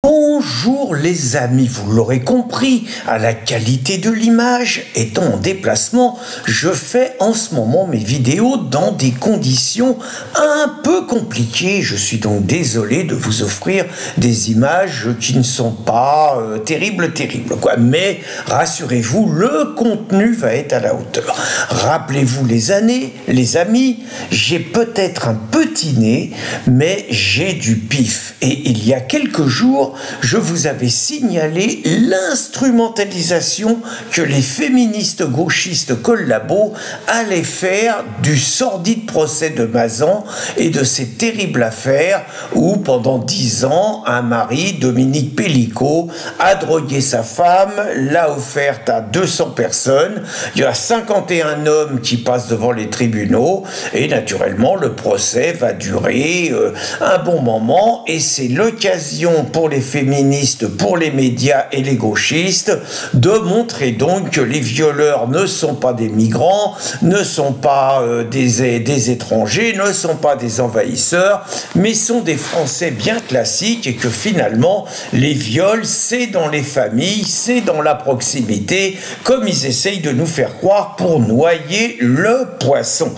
Bonjour les amis, vous l'aurez compris, à la qualité de l'image, étant en déplacement, je fais en ce moment mes vidéos dans des conditions un peu compliquées. Je suis donc désolé de vous offrir des images qui ne sont pas terribles, quoi. Mais rassurez-vous, le contenu va être à la hauteur. Rappelez-vous les amis, j'ai peut-être un petit nez, mais j'ai du pif. Et il y a quelques jours, je vous avais signalé l'instrumentalisation que les féministes gauchistes collabos allaient faire du sordide procès de Mazan et de cette terrible affaire où, pendant 10 ans, un mari, Dominique Pellicot, a drogué sa femme, l'a offerte à 200 personnes. Il y a 51 hommes qui passent devant les tribunaux et naturellement, le procès va durer un bon moment et c'est l'occasion pour les féministes, pour les médias et les gauchistes de montrer donc que les violeurs ne sont pas des migrants, ne sont pas des étrangers, ne sont pas des envahisseurs, mais sont des Français bien classiques et que finalement les viols c'est dans les familles, c'est dans la proximité, comme ils essayent de nous faire croire pour noyer le poisson.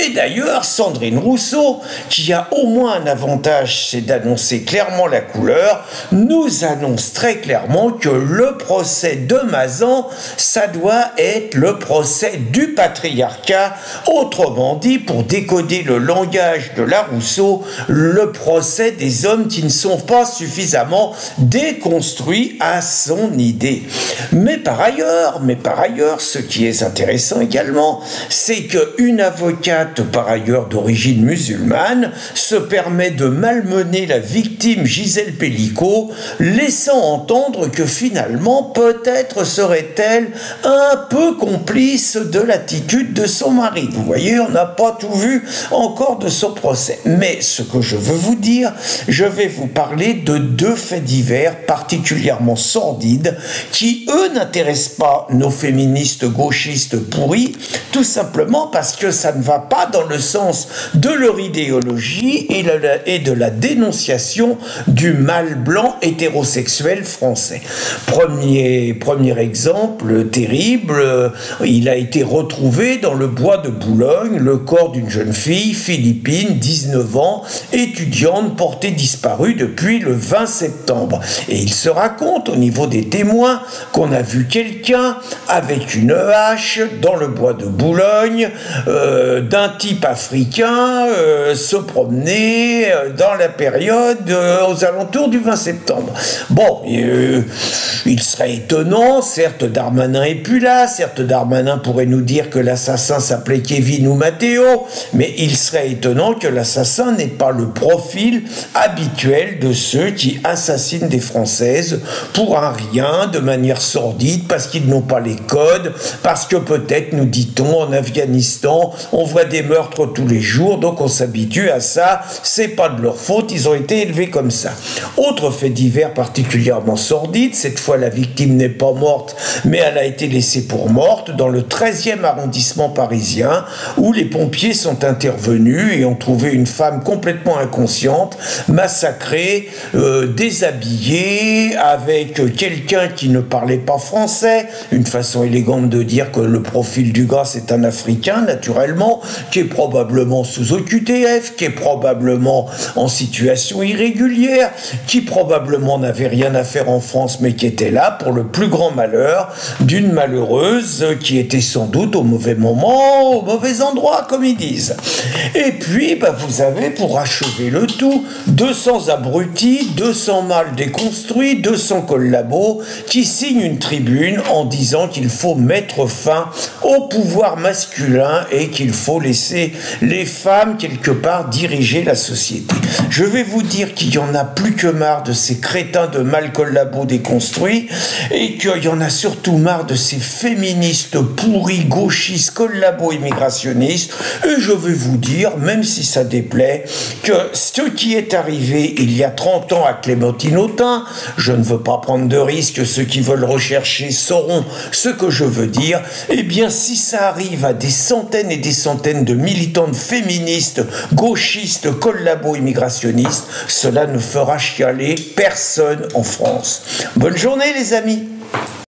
Et d'ailleurs, Sandrine Rousseau, qui a au moins un avantage, c'est d'annoncer clairement la couleur, nous annonce très clairement que le procès de Mazan, ça doit être le procès du patriarcat, autrement dit, pour décoder le langage de la Rousseau, le procès des hommes qui ne sont pas suffisamment déconstruits à son idée. Mais par ailleurs, ce qui est intéressant également, c'est qu'une avocate, par ailleurs d'origine musulmane, se permet de malmener la victime Gisèle Pellicot, laissant entendre que finalement, peut-être serait-elle un peu complice de l'attitude de son mari. Vous voyez, on n'a pas tout vu encore de ce procès. Mais ce que je veux vous dire, je vais vous parler de deux faits divers particulièrement sordides qui, eux, n'intéressent pas nos féministes gauchistes pourris, tout simplement parce que ça ne va pas dans le sens de leur idéologie et de la dénonciation du mâle blanc hétérosexuel français. Premier exemple terrible, il a été retrouvé dans le bois de Boulogne le corps d'une jeune fille philippine, 19 ans, étudiante portée disparue depuis le 20 septembre. Et il se raconte au niveau des témoins qu'on a vu quelqu'un avec une hache dans le bois de Boulogne, d'un type africain se promener dans la période aux alentours du 20 septembre. Bon, il serait étonnant, certes Darmanin est plus là, certes Darmanin pourrait nous dire que l'assassin s'appelait Kevin ou Matteo, mais il serait étonnant que l'assassin n'ait pas le profil habituel de ceux qui assassinent des Françaises pour un rien, de manière sordide, parce qu'ils n'ont pas les codes, parce que peut-être, nous dit-on, en Afghanistan, on voit des meurtres tous les jours, donc on s'habitue à ça, c'est pas de leur faute, ils ont été élevés comme ça. Autre fait divers particulièrement sordide, cette fois la victime n'est pas morte, mais elle a été laissée pour morte dans le 13e arrondissement parisien, où les pompiers sont intervenus et ont trouvé une femme complètement inconsciente, massacrée, déshabillée, avec quelqu'un qui ne parlait pas français, une façon élégante de dire que le profil du gars c'est un Africain, naturellement, qui est probablement sous OQTF, qui est probablement en situation irrégulière, qui probablement n'avait rien à faire en France, mais qui était là pour le plus grand malheur d'une malheureuse qui était sans doute au mauvais moment, au mauvais endroit, comme ils disent. Et puis, vous avez, pour achever le tout, 200 abrutis, 200 mâles déconstruits, 200 collabos qui signent une tribune en disant qu'il faut mettre fin au pouvoir masculin et qu'il faut laisser les femmes, quelque part, diriger la société. Je vais vous dire qu'il y en a plus que marre de ces crétins de mâles collabos déconstruits et qu'il y en a surtout marre de ces féministes pourris, gauchistes, collabos immigrationnistes. Et je vais vous dire, même si ça déplaît, que ce qui est arrivé il y a 30 ans à Clémentine Autain, je ne veux pas prendre de risques, ceux qui veulent rechercher sauront ce que je veux dire, eh bien si ça arrive à des centaines et des centaines de militantes féministes, gauchistes, collabos immigrationnistes, cela nous fera chialer personne en France. Bonne journée les amis.